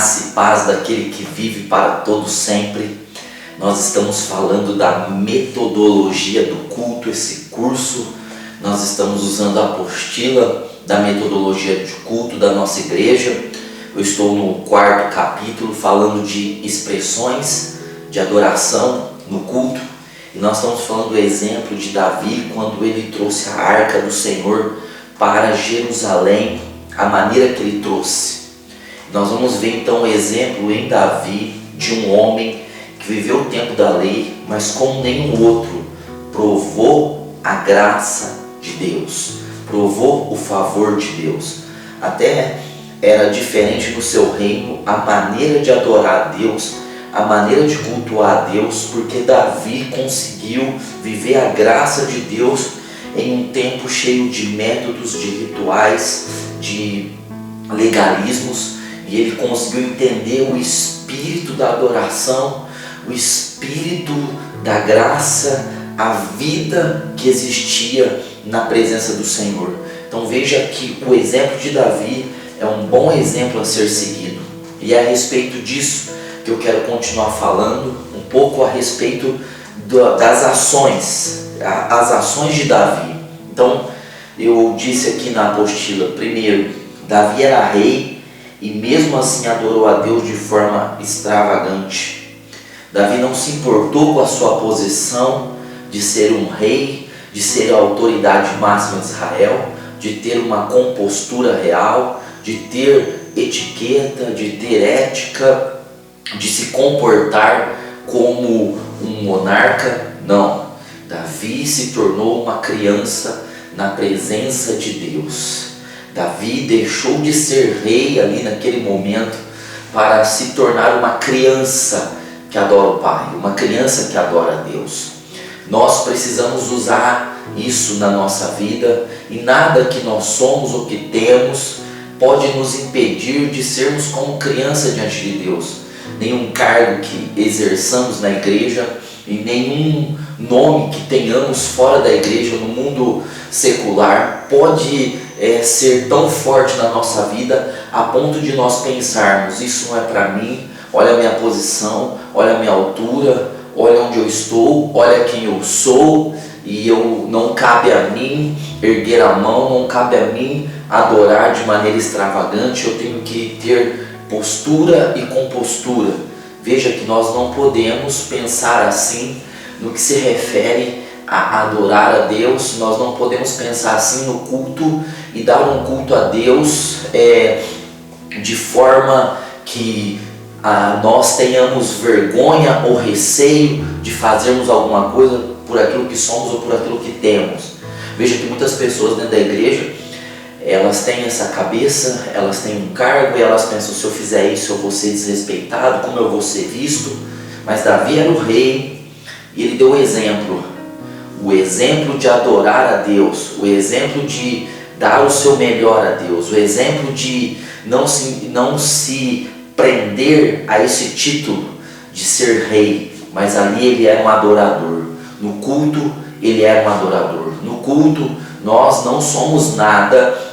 graça e paz daquele que vive para todo sempre. Nós estamos falando da metodologia do culto, esse curso. Nós estamos usando a apostila da metodologia de culto da nossa igreja. Eu estou no 4º capítulo falando de expressões de adoração no culto. E nós estamos falando do exemplo de Davi quando ele trouxe a arca do Senhor para Jerusalém, a maneira que ele trouxe. Nós vamos ver então o exemplo em Davi de um homem que viveu o tempo da lei, mas como nenhum outro, provou a graça de Deus, provou o favor de Deus. Até era diferente no seu reino a maneira de adorar a Deus, a maneira de cultuar a Deus, porque Davi conseguiu viver a graça de Deus em um tempo cheio de métodos, de rituais, de legalismos, e ele conseguiu entender o espírito da adoração, o espírito da graça, a vida que existia na presença do Senhor. Então veja que o exemplo de Davi é um bom exemplo a ser seguido, e é a respeito disso que eu quero continuar falando um pouco a respeito das ações, as ações de Davi. Então eu disse aqui na apostila, primeiro, Davi era rei e mesmo assim adorou a Deus de forma extravagante. Davi não se importou com a sua posição de ser um rei, de ser a autoridade máxima de Israel, de ter uma compostura real, de ter etiqueta, de ter ética, de se comportar como um monarca. Não, Davi se tornou uma criança na presença de Deus. Davi deixou de ser rei ali naquele momento para se tornar uma criança que adora o Pai, uma criança que adora a Deus. Nós precisamos usar isso na nossa vida e nada que nós somos ou que temos pode nos impedir de sermos como criança diante de Deus. Nenhum cargo que exerçamos na igreja e nenhum nome que tenhamos fora da igreja, no mundo secular, pode ser tão forte na nossa vida a ponto de nós pensarmos: isso não é para mim, olha a minha posição, olha a minha altura, olha onde eu estou, olha quem eu sou, e não cabe a mim erguer a mão, não cabe a mim adorar de maneira extravagante, eu tenho que ter postura e compostura. Veja que nós não podemos pensar assim no que se refere a adorar a Deus. Nós não podemos pensar assim no culto e dar um culto a Deus de forma que nós tenhamos vergonha ou receio de fazermos alguma coisa por aquilo que somos ou por aquilo que temos. Veja que muitas pessoas dentro da igreja, elas têm essa cabeça, elas têm um cargo e elas pensam: se eu fizer isso eu vou ser desrespeitado, como eu vou ser visto? Mas Davi era o rei e ele deu o exemplo de adorar a Deus, o exemplo de dar o seu melhor a Deus, o exemplo de não se prender a esse título de ser rei, mas ali ele era um adorador. No culto ele era um adorador. No culto nós não somos nada,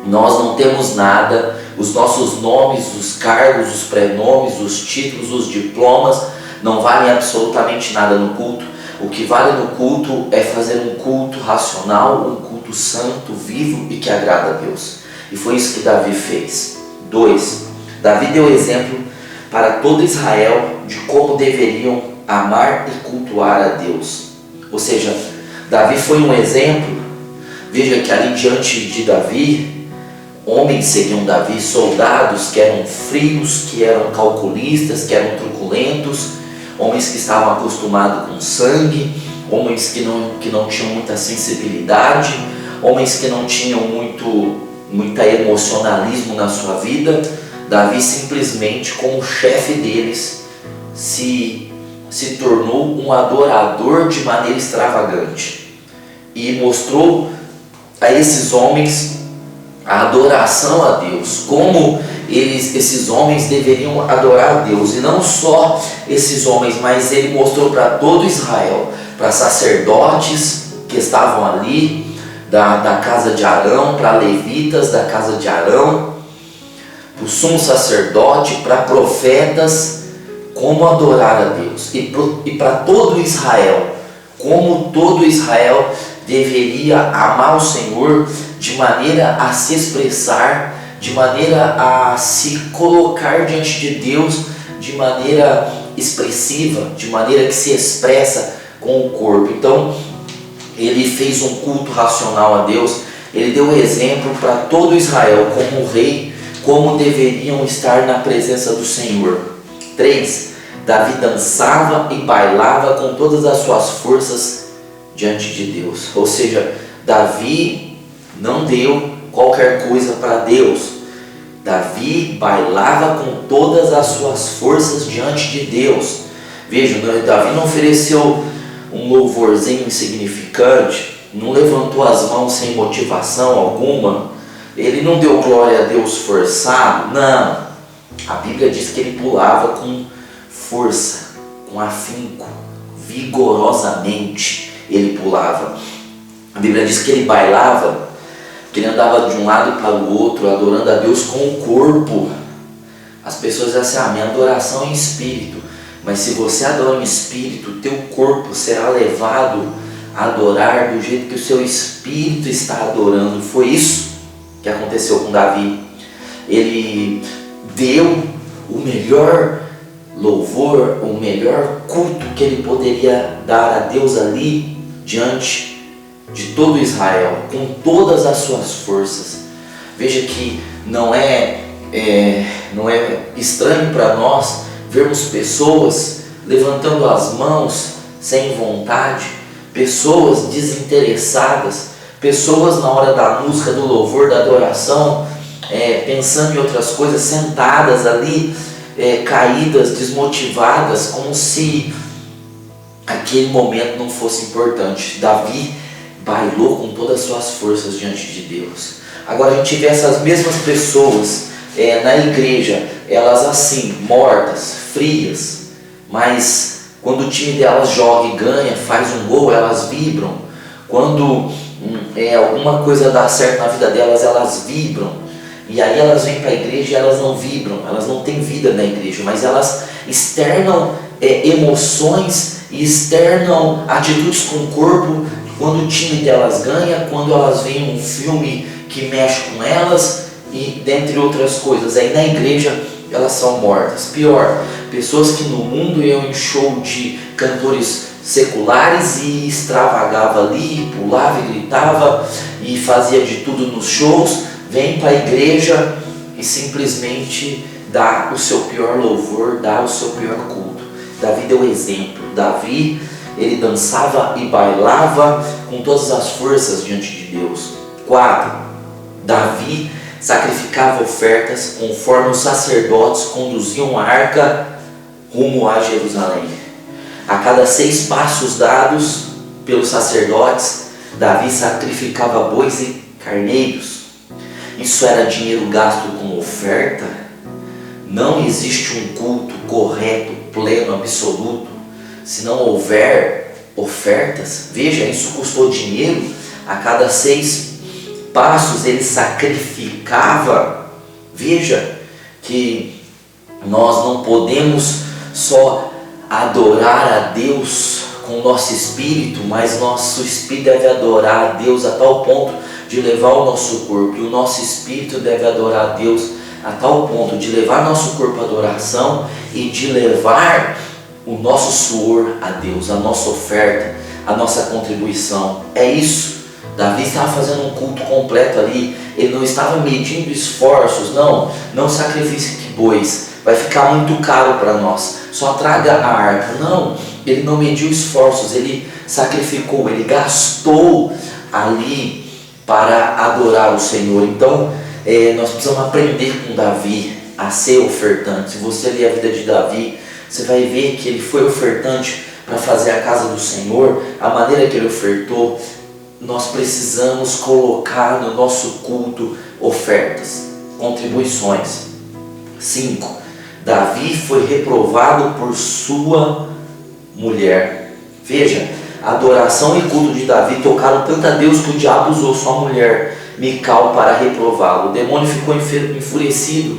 nós não temos nada, os nossos nomes, os cargos, os prenomes, os títulos, os diplomas não valem absolutamente nada no culto. O que vale no culto é fazer um culto racional, um culto santo, vivo e que agrada a Deus. E foi isso que Davi fez. 2. Davi deu exemplo para todo Israel de como deveriam amar e cultuar a Deus. Ou seja, Davi foi um exemplo. Veja que ali diante de Davi, homens seguiam Davi, soldados que eram frios, que eram calculistas, que eram truculentos, homens que estavam acostumados com sangue, homens que não tinham muita sensibilidade, homens que não tinham muita emocionalismo na sua vida. Davi simplesmente, como chefe deles, se tornou um adorador de maneira extravagante e mostrou a esses homens a adoração a Deus, como esses homens deveriam adorar a Deus. E não só esses homens, mas ele mostrou para todo Israel, para sacerdotes que estavam ali da casa de Arão, para levitas da casa de Arão, para o sumo sacerdote, para profetas, como adorar a Deus, e para todo Israel, como todo Israel deveria amar o Senhor de maneira a se expressar, de maneira a se colocar diante de Deus de maneira expressiva, de maneira que se expressa com o corpo. Então ele fez um culto racional a Deus, ele deu exemplo para todo Israel como rei, como deveriam estar na presença do Senhor. 3. Davi dançava e bailava com todas as suas forças diante de Deus. Ou seja, Davi não deu qualquer coisa para Deus. Davi bailava com todas as suas forças diante de Deus. Vejam, Davi não ofereceu um louvorzinho insignificante, não levantou as mãos sem motivação alguma, ele não deu glória a Deus forçado, não. A Bíblia diz que ele pulava com força, com afinco, vigorosamente ele pulava. A Bíblia diz que ele bailava, que ele andava de um lado para o outro, adorando a Deus com o corpo. As pessoas dizem assim, minha adoração é em espírito. Mas se você adora em espírito, teu corpo será levado a adorar do jeito que o seu espírito está adorando. Foi isso que aconteceu com Davi. Ele deu o melhor louvor, o melhor culto que ele poderia dar a Deus ali, diante de todo Israel, com todas as suas forças. Veja que não é estranho para nós vermos pessoas levantando as mãos sem vontade, pessoas desinteressadas, pessoas na hora da música, do louvor, da adoração, pensando em outras coisas, sentadas ali, caídas, desmotivadas, como se aquele momento não fosse importante. Davi bailou com todas as suas forças diante de Deus. Agora a gente vê essas mesmas pessoas na igreja, elas assim, mortas, frias, mas quando o time delas joga e ganha, faz um gol, elas vibram. Quando alguma coisa dá certo na vida delas, elas vibram. E aí elas vêm para a igreja e elas não vibram, elas não têm vida na igreja, mas elas externam emoções e externam atitudes com o corpo quando o time delas ganha, quando elas veem um filme que mexe com elas, e dentre outras coisas. Aí na igreja elas são mortas. Pior, pessoas que no mundo iam em show de cantores seculares e extravagava ali, pulava e gritava e fazia de tudo nos shows, vem para a igreja e simplesmente dá o seu pior louvor, dá o seu pior culto. Davi deu exemplo. Davi, ele dançava e bailava com todas as forças diante de Deus. 4. Davi sacrificava ofertas conforme os sacerdotes conduziam a arca rumo a Jerusalém. A cada 6 passos dados pelos sacerdotes, Davi sacrificava bois e carneiros. Isso era dinheiro gasto com oferta? Não existe um culto correto, pleno, absoluto, se não houver ofertas. Veja, isso custou dinheiro. A cada 6 passos ele sacrificava. Veja que nós não podemos só adorar a Deus com o nosso espírito, mas nosso espírito deve adorar a Deus a tal ponto de levar o nosso corpo, e o nosso espírito deve adorar a Deus a tal ponto de levar nosso corpo à adoração e de levar o nosso suor a Deus, a nossa oferta, a nossa contribuição. É isso. Davi estava fazendo um culto completo ali, ele não estava medindo esforços, não sacrifique bois, vai ficar muito caro para nós, só traga a arca. Não, ele não mediu esforços, ele sacrificou, ele gastou ali para adorar o Senhor. Então nós precisamos aprender com Davi a ser ofertante. Se você ler a vida de Davi, você vai ver que ele foi ofertante para fazer a casa do Senhor. A maneira que ele ofertou, nós precisamos colocar no nosso culto ofertas, contribuições. 5. Davi foi reprovado por sua mulher. Veja, a adoração e culto de Davi tocaram tanto a Deus que o diabo usou sua mulher Mical para reprová-lo. O demônio ficou enfurecido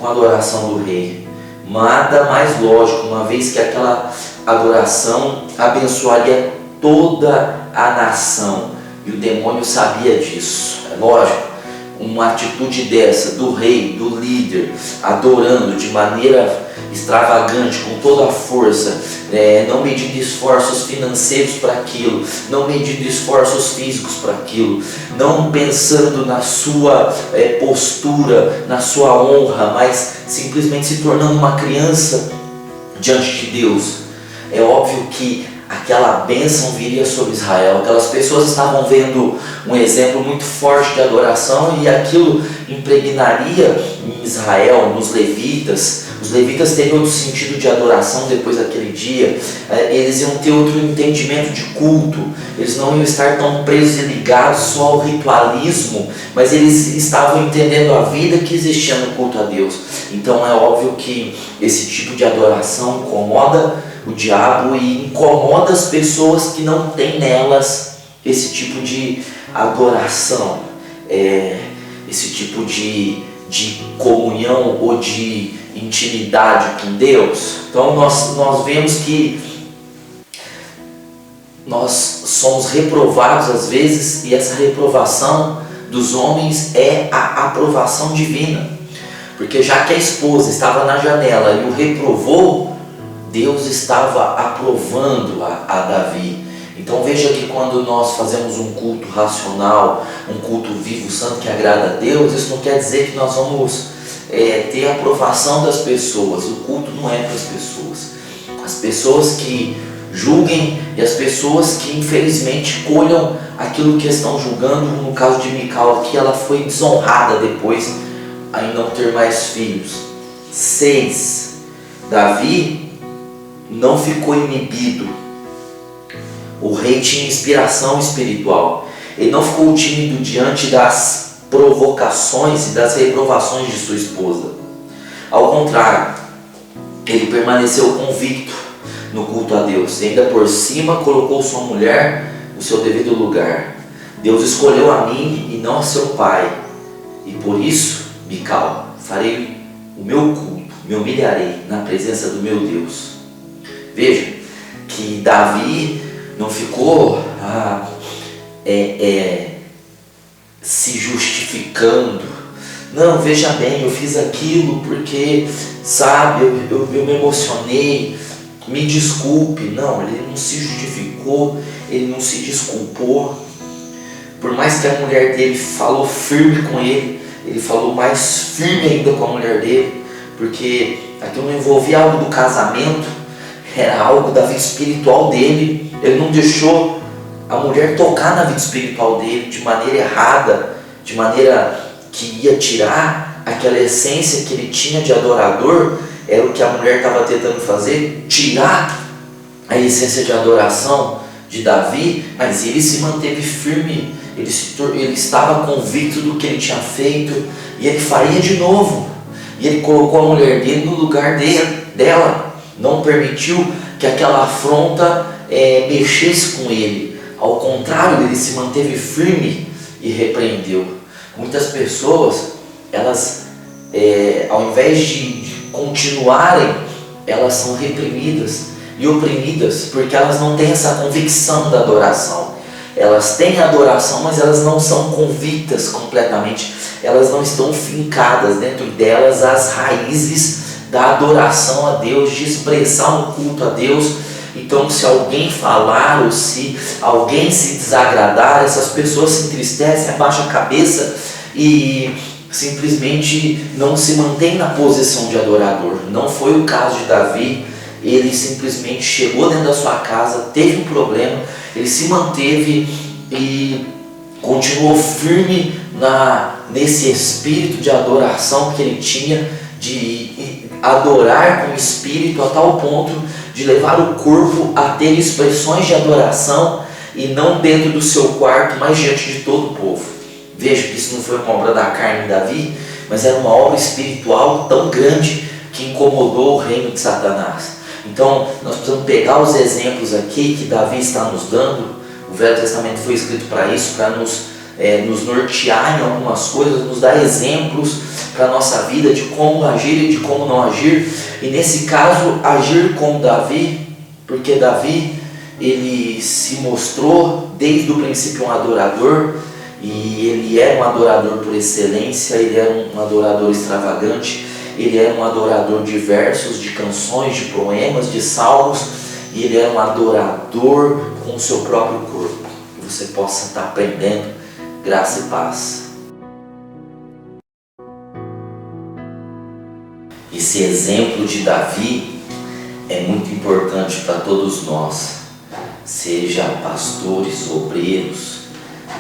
com a adoração do rei. Nada mais lógico, uma vez que aquela adoração abençoaria toda a nação. E o demônio sabia disso. É lógico, uma atitude dessa, do rei, do líder, adorando de maneira extravagante, com toda a força, não medindo esforços financeiros para aquilo, não medindo esforços físicos para aquilo, não pensando na sua postura, na sua honra, mas simplesmente se tornando uma criança diante de Deus. É óbvio que aquela bênção viria sobre Israel. Aquelas pessoas estavam vendo um exemplo muito forte de adoração e aquilo impregnaria em Israel, nos levitas. Os levitas teriam outro sentido de adoração depois daquele dia. Eles iam ter outro entendimento de culto. Eles não iam estar tão presos e ligados só ao ritualismo, mas eles estavam entendendo a vida que existia no culto a Deus. Então é óbvio que esse tipo de adoração incomoda o diabo e incomoda as pessoas que não têm nelas esse tipo de adoração, esse tipo de comunhão ou de intimidade com Deus. Então nós vemos que nós somos reprovados às vezes, e essa reprovação dos homens é a aprovação divina, porque já que a esposa estava na janela e o reprovou, Deus estava aprovando a Davi. Então veja que quando nós fazemos um culto racional, um culto vivo, santo, que agrada a Deus, isso não quer dizer que nós vamos ter a aprovação das pessoas. O culto não é para as pessoas. As pessoas que julguem e as pessoas que infelizmente colham aquilo que estão julgando. No caso de Mical aqui, ela foi desonrada depois em não ter mais filhos. 6. Davi não ficou inibido. O rei tinha inspiração espiritual. Ele não ficou tímido diante das provocações e das reprovações de sua esposa. Ao contrário, ele permaneceu convicto no culto a Deus. E ainda por cima colocou sua mulher no seu devido lugar. Deus escolheu a mim e não a seu pai. E por isso, Mical, farei o meu culto, me humilharei na presença do meu Deus. Veja que Davi não ficou se justificando. Não, veja bem, eu fiz aquilo porque, sabe, eu me emocionei, me desculpe. Não, ele não se justificou, ele não se desculpou. Por mais que a mulher dele falou firme com ele, ele falou mais firme ainda com a mulher dele, porque aquilo não envolvia algo do casamento, era algo da vida espiritual dele. Ele não deixou a mulher tocar na vida espiritual dele de maneira errada, de maneira que ia tirar aquela essência que ele tinha de adorador. Era o que a mulher estava tentando fazer, tirar a essência de adoração de Davi, mas ele se manteve firme, ele estava convicto do que ele tinha feito e ele faria de novo. E ele colocou a mulher dele no lugar dela, não permitiu que aquela afronta mexesse com ele. Ao contrário, ele se manteve firme e repreendeu. Muitas pessoas, elas, ao invés de continuarem, elas são reprimidas e oprimidas, porque elas não têm essa convicção da adoração. Elas têm a adoração, mas elas não são convictas completamente. Elas não estão fincadas dentro delas as raízes da adoração a Deus, de expressar um culto a Deus. Então, se alguém falar ou se alguém se desagradar, essas pessoas se entristecem, abaixam a cabeça e simplesmente não se mantém na posição de adorador. Não foi o caso de Davi. Ele simplesmente chegou dentro da sua casa, teve um problema, ele se manteve e continuou firme nesse espírito de adoração que ele tinha, de adorar com espírito a tal ponto de levar o corpo a ter expressões de adoração e não dentro do seu quarto, mas diante de todo o povo. Veja que isso não foi uma obra da carne de Davi, mas era uma obra espiritual tão grande que incomodou o reino de Satanás. Então nós precisamos pegar os exemplos aqui que Davi está nos dando. O Velho Testamento foi escrito para isso, para nos nos nortear em algumas coisas, nos dar exemplos para a nossa vida de como agir e de como não agir. E nesse caso, agir como Davi, porque Davi, ele se mostrou desde o princípio um adorador, e ele era um adorador por excelência, ele era um adorador extravagante, ele era um adorador de versos, de canções, de poemas, de salmos, e ele era um adorador com o seu próprio corpo. Que você possa estar aprendendo graça e paz. Esse exemplo de Davi é muito importante para todos nós, seja pastores, obreiros,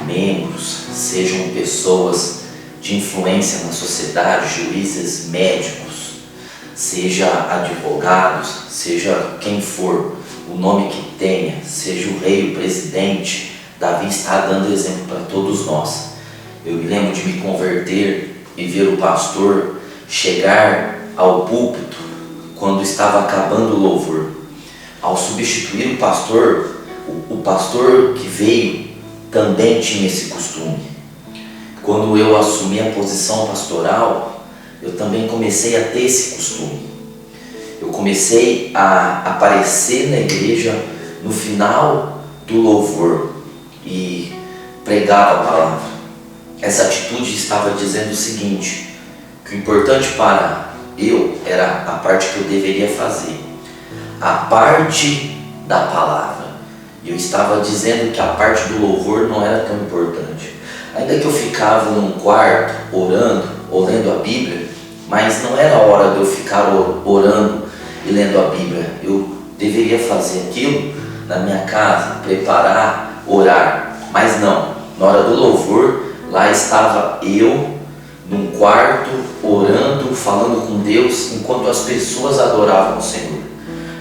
membros, sejam pessoas de influência na sociedade, juízes, médicos, seja advogados, seja quem for, o nome que tenha, seja o rei, o presidente. Davi está dando exemplo para todos nós. Eu me lembro de me converter e ver o pastor chegar ao púlpito quando estava acabando o louvor. Ao substituir o pastor que veio também tinha esse costume. Quando eu assumi a posição pastoral, eu também comecei a ter esse costume. Eu comecei a aparecer na igreja no final do louvor e pregava a palavra. Essa atitude estava dizendo o seguinte, que o importante para eu era a parte que eu deveria fazer, a parte da palavra. Eu estava dizendo que a parte do louvor não era tão importante. Ainda que eu ficava num quarto orando ou lendo a Bíblia, mas não era hora de eu ficar orando e lendo a Bíblia. Eu deveria fazer aquilo na minha casa, preparar, orar. Mas não, na hora do louvor, lá estava eu num quarto orando, falando com Deus, enquanto as pessoas adoravam o Senhor.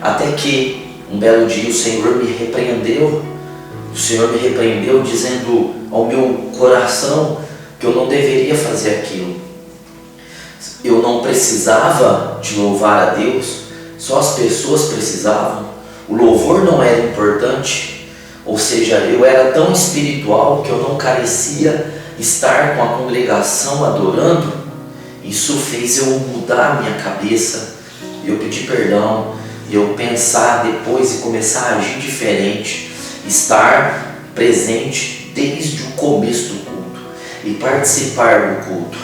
Até que um belo dia o Senhor me repreendeu. O Senhor me repreendeu dizendo ao meu coração que eu não deveria fazer aquilo. Eu não precisava de louvar a Deus, só as pessoas precisavam. O louvor não era importante, ou seja, eu era tão espiritual que eu não carecia estar com a congregação adorando. Isso fez eu mudar a minha cabeça, eu pedir perdão, eu pensar depois e começar a agir diferente, estar presente desde o começo do culto e participar do culto,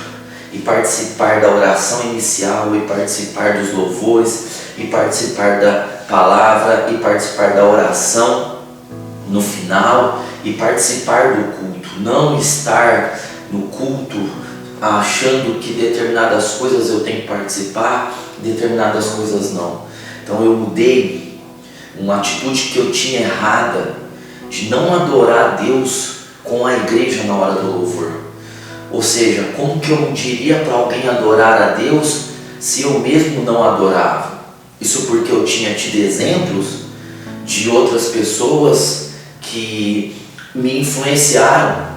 e participar da oração inicial, e participar dos louvores, e participar da palavra, e participar da oração no final, e participar do culto. Não estar no culto achando que determinadas coisas eu tenho que participar, determinadas coisas não. Então eu mudei uma atitude que eu tinha errada, de não adorar a Deus com a igreja na hora do louvor. Ou seja, como que eu diria para alguém adorar a Deus se eu mesmo não adorava? Isso porque eu tinha tido exemplos de outras pessoas que me influenciaram,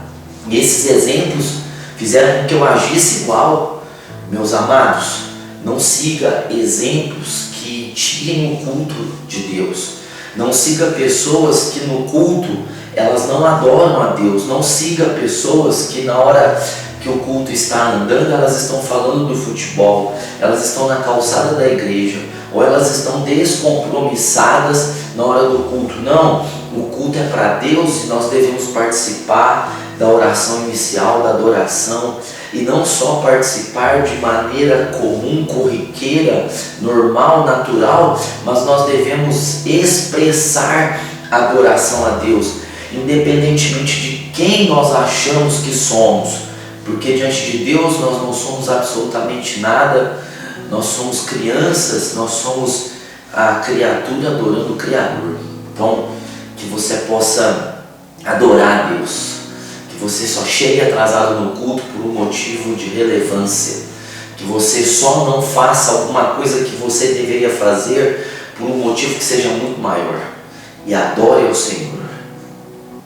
e esses exemplos fizeram com que eu agisse igual. Meus amados, não siga exemplos que tirem o culto de Deus. Não siga pessoas que no culto elas não adoram a Deus. Não siga pessoas que na hora que o culto está andando elas estão falando do futebol, elas estão na calçada da igreja, ou elas estão descompromissadas na hora do culto. Não, o culto é para Deus e nós devemos participar da oração inicial, da adoração, e não só participar de maneira comum, corriqueira, normal, natural, mas nós devemos expressar a adoração a Deus, independentemente de quem nós achamos que somos, porque diante de Deus nós não somos absolutamente nada, nós somos crianças, nós somos a criatura adorando o Criador. Então, que você possa adorar a Deus, que você só chegue atrasado no culto por um motivo de relevância, que você só não faça alguma coisa que você deveria fazer por um motivo que seja muito maior, e adore ao Senhor.